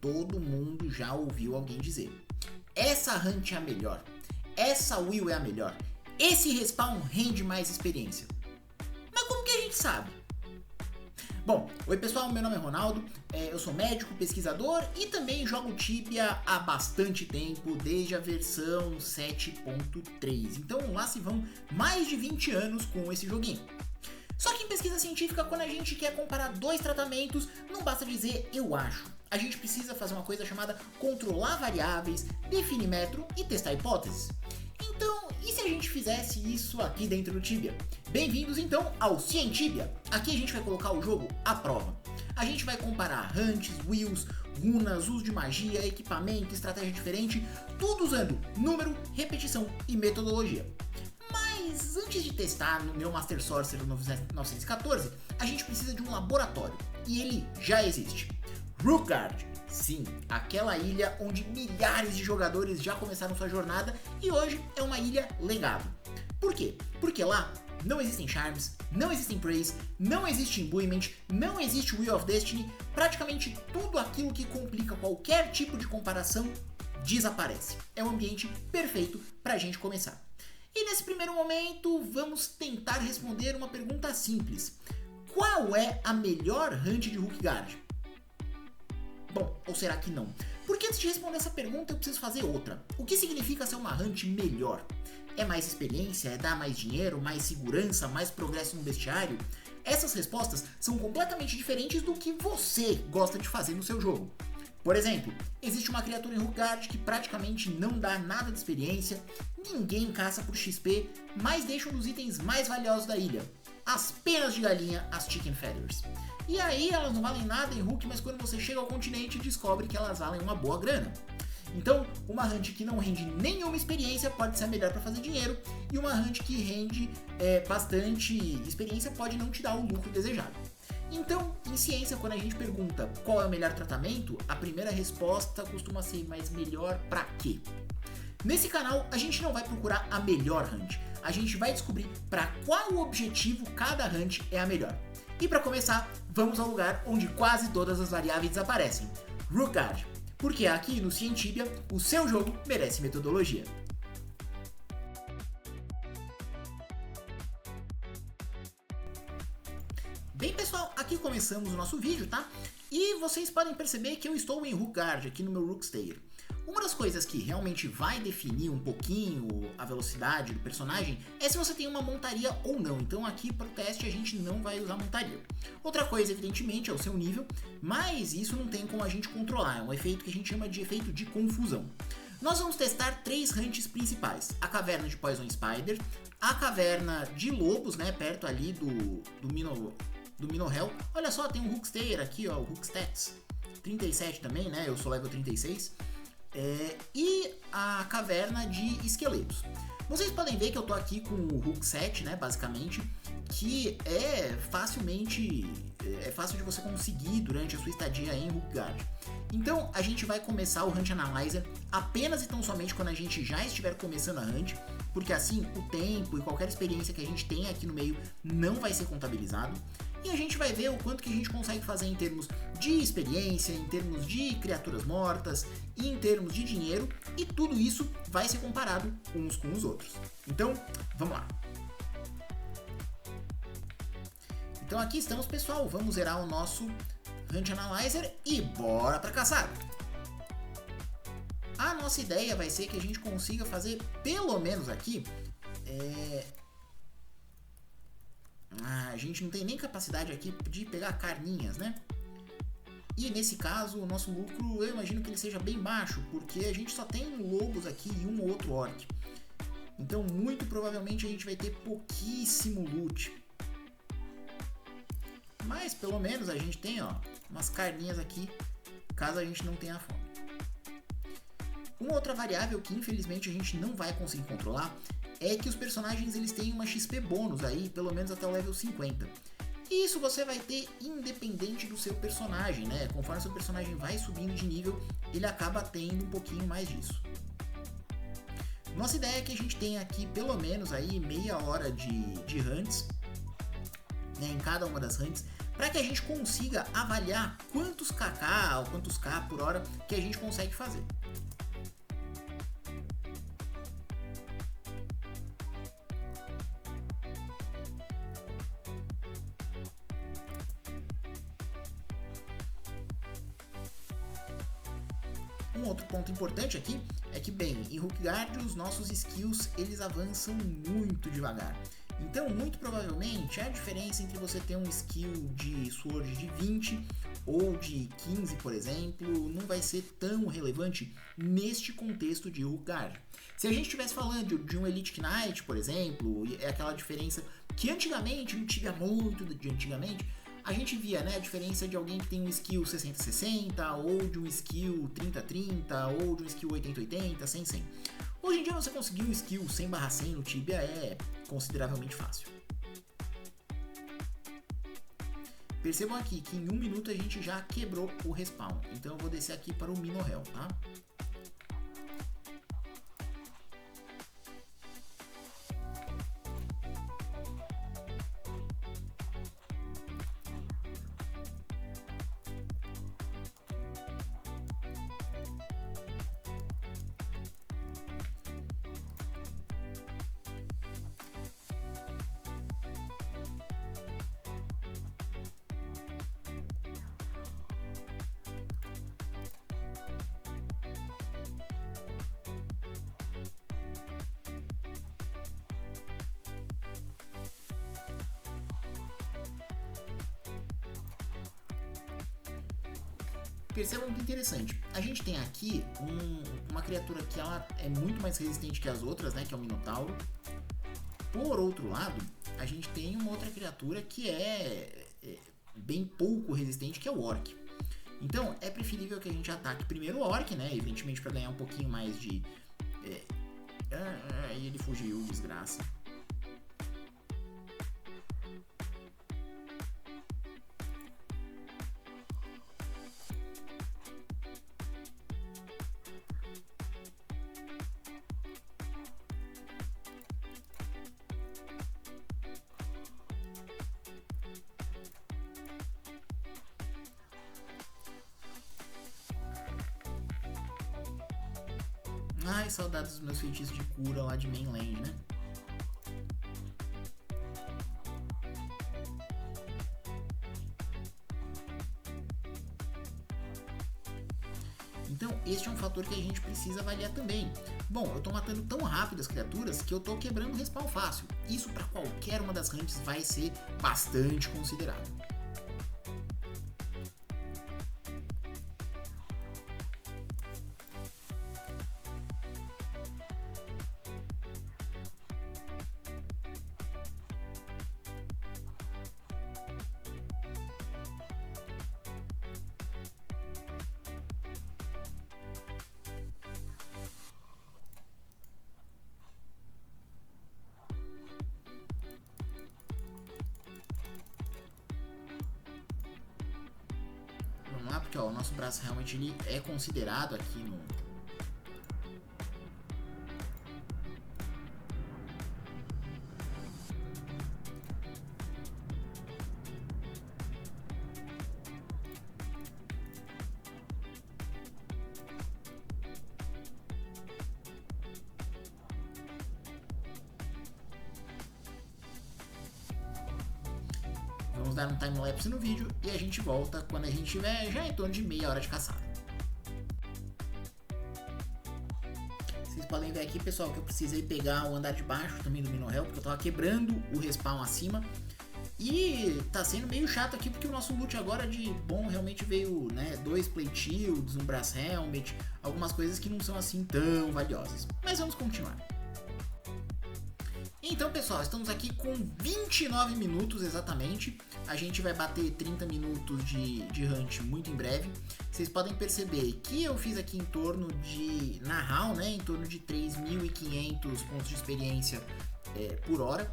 todo mundo já ouviu alguém dizer. Essa hunt é a melhor, essa will é a melhor, esse respawn rende mais experiência. Mas como que a gente sabe? Bom, oi pessoal, meu nome é Ronaldo, eu sou médico, pesquisador e também jogo Tibia há bastante tempo, desde a versão 7.3. Então lá se vão mais de 20 anos com esse joguinho. Só que em pesquisa científica, quando a gente quer comparar dois tratamentos, não basta dizer eu acho. A gente precisa fazer uma coisa chamada controlar variáveis, definir método e testar hipóteses. Então, e se a gente fizesse isso aqui dentro do Tibia? Bem-vindos então ao Cientibia. Aqui a gente vai colocar o jogo à prova. A gente vai comparar hunts, wills, runas, uso de magia, equipamento, estratégia diferente, tudo usando número, repetição e metodologia. Mas antes de testar no meu Master Sorcerer 914, a gente precisa de um laboratório, e ele já existe. Rookguard, sim, aquela ilha onde milhares de jogadores já começaram sua jornada e hoje é uma ilha legado. Por quê? Porque lá não existem charms, não existem praise, não existe imbuement, não existe Wheel of Destiny, praticamente tudo aquilo que complica qualquer tipo de comparação desaparece. É um ambiente perfeito para a gente começar. E nesse primeiro momento, vamos tentar responder uma pergunta simples. Qual é a melhor hunt de Rookguard? Bom, ou será que não? Porque antes de responder essa pergunta, eu preciso fazer outra. O que significa ser uma hunt melhor? É mais experiência? É dar mais dinheiro? Mais segurança? Mais progresso no bestiário? Essas respostas são completamente diferentes do que você gosta de fazer no seu jogo. Por exemplo, existe uma criatura em Rookguard que praticamente não dá nada de experiência, ninguém caça por XP, mas deixa um dos itens mais valiosos da ilha, as penas de galinha, as Chicken Feathers. E aí elas não valem nada em Rook, mas quando você chega ao continente descobre que elas valem uma boa grana. Então, uma hunt que não rende nenhuma experiência pode ser a melhor para fazer dinheiro, e uma hunt que rende bastante experiência pode não te dar o lucro desejado. Então, em ciência, quando a gente pergunta qual é o melhor tratamento, a primeira resposta costuma ser, mas melhor pra quê? Nesse canal, a gente não vai procurar a melhor hunt, a gente vai descobrir para qual objetivo cada hunt é a melhor. E para começar, vamos ao lugar onde quase todas as variáveis desaparecem, Rookguard, porque aqui no Cientibia, o seu jogo merece metodologia. Bem pessoal, aqui começamos o nosso vídeo, tá? E vocês podem perceber que eu estou em Rookguard aqui no meu Rookstayer. Uma das coisas que realmente vai definir um pouquinho a velocidade do personagem é se você tem uma montaria ou não. Então aqui para o teste a gente não vai usar montaria. Outra coisa, evidentemente, é o seu nível, mas isso não tem como a gente controlar. É um efeito que a gente chama de efeito de confusão. Nós vamos testar três hunts principais. A caverna de Poison Spider, a caverna de lobos, né, perto ali do Minohel. Olha só, tem um Rookstayer aqui, ó, o Rookstats 37 também, né, eu sou level 36. E a caverna de esqueletos. Vocês podem ver que eu tô aqui com o Rook 7, né, basicamente, que é fácil de você conseguir durante a sua estadia em Rookguard. Então a gente vai começar o Hunt Analyzer apenas e tão somente quando a gente já estiver começando a Hunt, porque assim o tempo e qualquer experiência que a gente tem aqui no meio não vai ser contabilizado. E a gente vai ver o quanto que a gente consegue fazer em termos de experiência, em termos de criaturas mortas, e em termos de dinheiro, e tudo isso vai ser comparado uns com os outros. Então, vamos lá. Então aqui estamos, pessoal, vamos zerar o nosso Hunt Analyzer e bora pra caçada! A nossa ideia vai ser que a gente consiga fazer, pelo menos aqui, a gente não tem nem capacidade aqui de pegar carninhas, né? E nesse caso, o nosso lucro, eu imagino que ele seja bem baixo, porque a gente só tem lobos aqui e um ou outro orc. Então, muito provavelmente a gente vai ter pouquíssimo loot. Mas, pelo menos, a gente tem, ó, umas carninhas aqui, caso a gente não tenha fome. Uma outra variável que, infelizmente, a gente não vai conseguir controlar é que os personagens eles têm uma XP bônus aí, pelo menos até o level 50. E isso você vai ter independente do seu personagem, né? Conforme seu personagem vai subindo de nível, ele acaba tendo um pouquinho mais disso. Nossa ideia é que a gente tenha aqui pelo menos aí meia hora de hunts, né, em cada uma das hunts, para que a gente consiga avaliar quantos kk ou quantos k por hora que a gente consegue fazer. Um outro ponto importante aqui é que, bem, em Hookguard os nossos skills eles avançam muito devagar. Então, muito provavelmente, a diferença entre você ter um skill de Sword de 20 ou de 15, por exemplo, não vai ser tão relevante neste contexto de Hookguard. Se a gente estivesse falando de um Elite Knight, por exemplo, é aquela diferença que antigamente, não tinha muito de antigamente, a gente via, né, a diferença de alguém que tem um skill 60-60, ou de um skill 30-30, ou de um skill 80-80, 100-100. Hoje em dia você conseguir um skill 100/100 no Tibia é consideravelmente fácil. Percebam aqui que em 1 minuto a gente já quebrou o respawn, então eu vou descer aqui para o Minohel, tá? Percebam que interessante, a gente tem aqui uma criatura que ela é muito mais resistente que as outras, né, que é o Minotauro. Por outro lado, a gente tem uma outra criatura que é bem pouco resistente, que é o Orc. Então, é preferível que a gente ataque primeiro o Orc, né, evidentemente para ganhar um pouquinho mais de... E ele fugiu, desgraça. Ai, saudades dos meus feitiços de cura lá de mainland, né? Então, este é um fator que a gente precisa avaliar também. Bom, eu tô matando tão rápido as criaturas que eu tô quebrando o respawn fácil. Isso para qualquer uma das ranks vai ser bastante considerável. Vamos lá, porque ó, o nosso braço realmente ele é considerado aqui no... Vamos dar um time-lapse no vídeo e a gente volta quando a gente tiver já em torno de meia hora de caçada. Vocês podem ver aqui, pessoal, que eu precisei pegar o andar de baixo também do Minohel, porque eu tava quebrando o respawn acima. E tá sendo meio chato aqui, porque o nosso loot agora de bom realmente veio, né, 2 plate shields, um brass helmet, algumas coisas que não são assim tão valiosas. Mas vamos continuar. Então, pessoal, estamos aqui com 29 minutos exatamente. A gente vai bater 30 minutos de hunt muito em breve. Vocês podem perceber que eu fiz aqui em torno de, na HAL, né, em torno de 3.500 pontos de experiência por hora.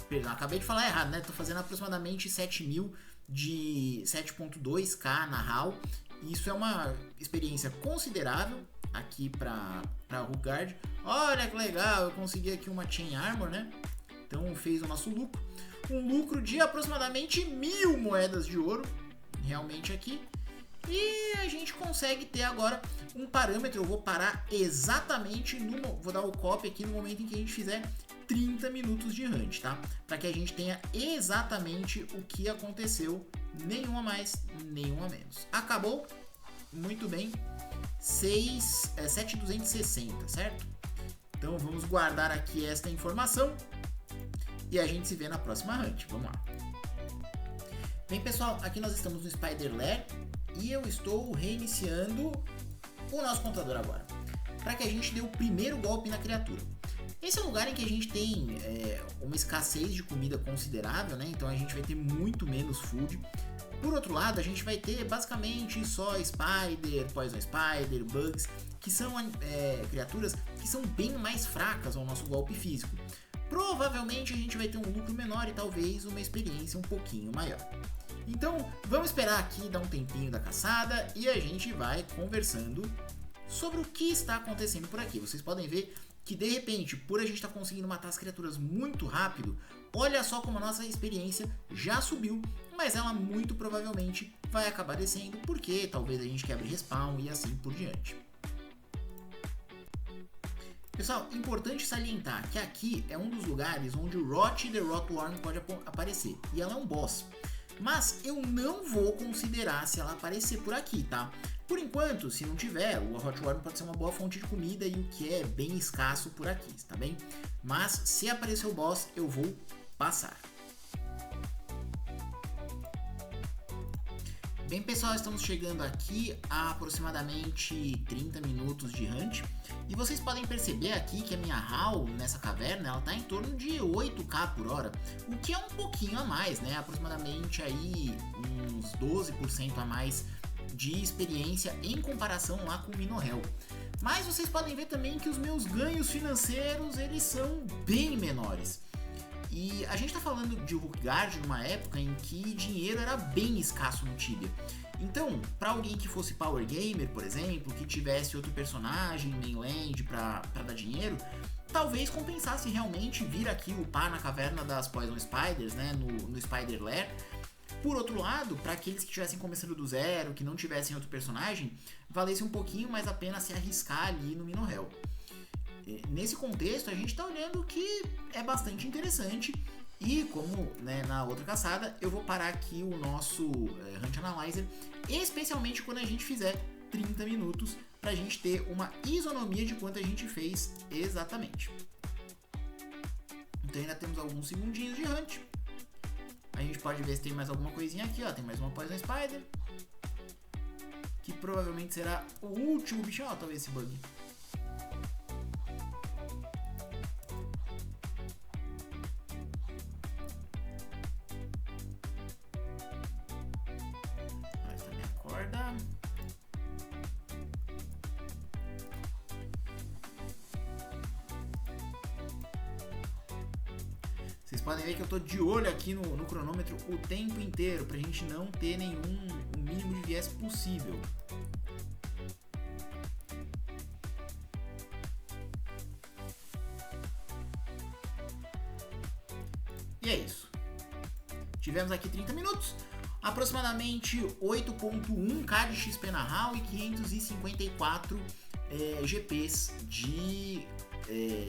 Perdão, acabei de falar errado, né? Tô fazendo aproximadamente 7.000 de 7.2k na HAL. Isso é uma experiência considerável aqui para Hookguard. Olha que legal, eu consegui aqui uma Chain Armor, né? Então fez o nosso lucro. um lucro de aproximadamente 1.000 moedas de ouro, realmente aqui. E a gente consegue ter agora um parâmetro. Eu vou parar exatamente vou dar o copy aqui no momento em que a gente fizer 30 minutos de hunt, tá? Para que a gente tenha exatamente o que aconteceu, nenhuma mais, nenhuma menos. Acabou? Muito bem. 7.260, certo? Então vamos guardar aqui esta informação e a gente se vê na próxima hunt. Vamos lá. Bem, pessoal, aqui nós estamos no Spider Lair e eu estou reiniciando o nosso contador agora, para que a gente dê o primeiro golpe na criatura. Esse é um lugar em que a gente tem uma escassez de comida considerável, né? Então a gente vai ter muito menos food. Por outro lado, a gente vai ter basicamente só Spider, Poison Spider, Bugs, que são criaturas que são bem mais fracas ao nosso golpe físico. Provavelmente a gente vai ter um lucro menor e talvez uma experiência um pouquinho maior. Então, vamos esperar aqui dar um tempinho da caçada e a gente vai conversando sobre o que está acontecendo por aqui. Vocês podem ver que de repente, por a gente estar conseguindo matar as criaturas muito rápido, olha só como a nossa experiência já subiu, mas ela muito provavelmente vai acabar descendo, porque talvez a gente quebre respawn e assim por diante. Pessoal, importante salientar que aqui é um dos lugares onde o Rot the Rotworm pode aparecer, e ela é um boss. Mas eu não vou considerar se ela aparecer por aqui, tá? Por enquanto, se não tiver, o Rotworm pode ser uma boa fonte de comida e o que é bem escasso por aqui, tá bem? Mas se aparecer o boss, eu vou passar. Bem, pessoal, estamos chegando aqui a aproximadamente 30 minutos de hunt. E vocês podem perceber aqui que a minha HAL nessa caverna, ela tá em torno de 8k por hora, o que é um pouquinho a mais, né? Aproximadamente aí uns 12% a mais de experiência em comparação lá com o Minohel. Mas vocês podem ver também que os meus ganhos financeiros, eles são bem menores. E a gente tá falando de Rookguard numa época em que dinheiro era bem escasso no Tibia. Então, para alguém que fosse Power Gamer, por exemplo, que tivesse outro personagem mainland para dar dinheiro, talvez compensasse realmente vir aqui upar na caverna das Poison Spiders, né, no Spider Lair. Por outro lado, para aqueles que estivessem começando do zero, que não tivessem outro personagem, valesse um pouquinho mais a pena se arriscar ali no Minohel. Nesse contexto, a gente está olhando que é bastante interessante. E como, né, na outra caçada, eu vou parar aqui o nosso Hunt Analyzer, especialmente quando a gente fizer 30 minutos, para a gente ter uma isonomia de quanto a gente fez exatamente. Então ainda temos alguns segundinhos de Hunt. A gente pode ver se tem mais alguma coisinha aqui, ó. Tem mais uma Poison Spider, que provavelmente será o último bichão. Ó, talvez esse bug. Vocês podem ver que eu tô de olho aqui no cronômetro o tempo inteiro, pra gente não ter o mínimo de viés possível. E é isso. Tivemos aqui 30 minutos, aproximadamente 8.1k de XP na HAL e 554 GPs de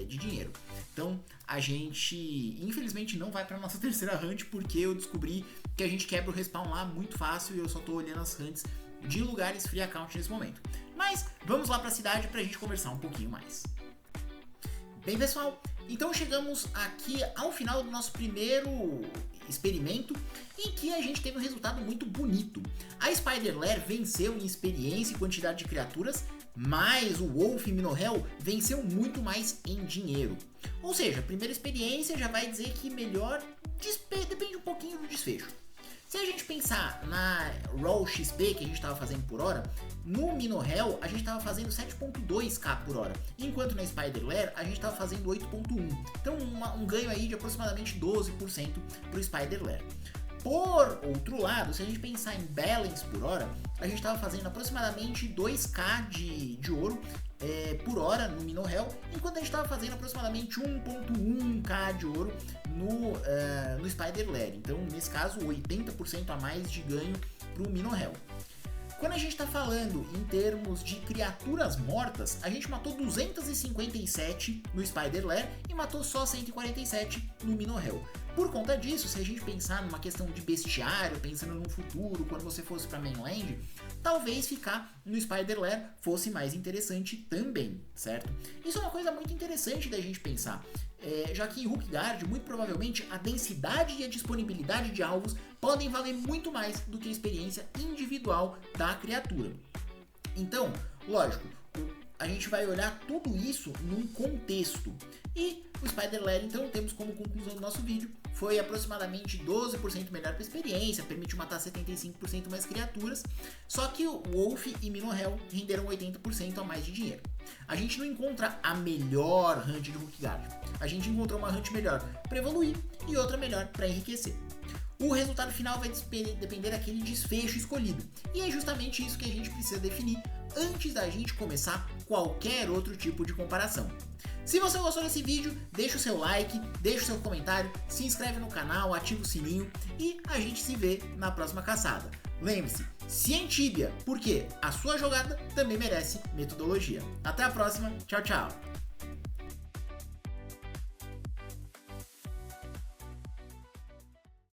dinheiro. Então a gente infelizmente não vai para nossa terceira hunt, porque eu descobri que a gente quebra o respawn lá muito fácil e eu só tô olhando as hunts de lugares free account nesse momento. Mas vamos lá para a cidade para a gente conversar um pouquinho mais. Bem, pessoal, então chegamos aqui ao final do nosso primeiro experimento, em que a gente teve um resultado muito bonito. A Spider Lair venceu em experiência e quantidade de criaturas, mas o Wolf Minohel venceu muito mais em dinheiro. Ou seja, a primeira experiência já vai dizer que melhor depende um pouquinho do desfecho. Se a gente pensar na Raw XP que a gente estava fazendo por hora, no Minohel a gente estava fazendo 7.2k por hora, enquanto na Spider Lair a gente estava fazendo 8.1. Então um ganho aí de aproximadamente 12% para o Spider Lair. Por outro lado, se a gente pensar em balance por hora, a gente estava fazendo aproximadamente 2k de ouro por hora no Minohel, enquanto a gente estava fazendo aproximadamente 1.1k de ouro no Spider Lair. Então, nesse caso, 80% a mais de ganho para o Minohel. Quando a gente está falando em termos de criaturas mortas, a gente matou 257 no Spider Lair e matou só 147 no Minohel. Por conta disso, se a gente pensar numa questão de bestiário, pensando no futuro, quando você fosse para Mainland, talvez ficar no Spider Lair fosse mais interessante também, certo? Isso é uma coisa muito interessante da gente pensar. Já que em Rookguard, muito provavelmente, a densidade e a disponibilidade de alvos podem valer muito mais do que a experiência individual da criatura. Então, lógico, a gente vai olhar tudo isso num contexto. E o Spider Lair, então, temos como conclusão do nosso vídeo, foi aproximadamente 12% melhor para a experiência, permitiu matar 75% mais criaturas, só que o Wolf e Minohel renderam 80% a mais de dinheiro. A gente não encontra a melhor hunt de Rookguard, a gente encontrou uma hunt melhor para evoluir e outra melhor para enriquecer. O resultado final vai depender daquele desfecho escolhido, e é justamente isso que a gente precisa definir antes da gente começar qualquer outro tipo de comparação. Se você gostou desse vídeo, deixa o seu like, deixa o seu comentário, se inscreve no canal, ativa o sininho e a gente se vê na próxima caçada. Lembre-se, Cientibia, porque a sua jogada também merece metodologia. Até a próxima, tchau, tchau!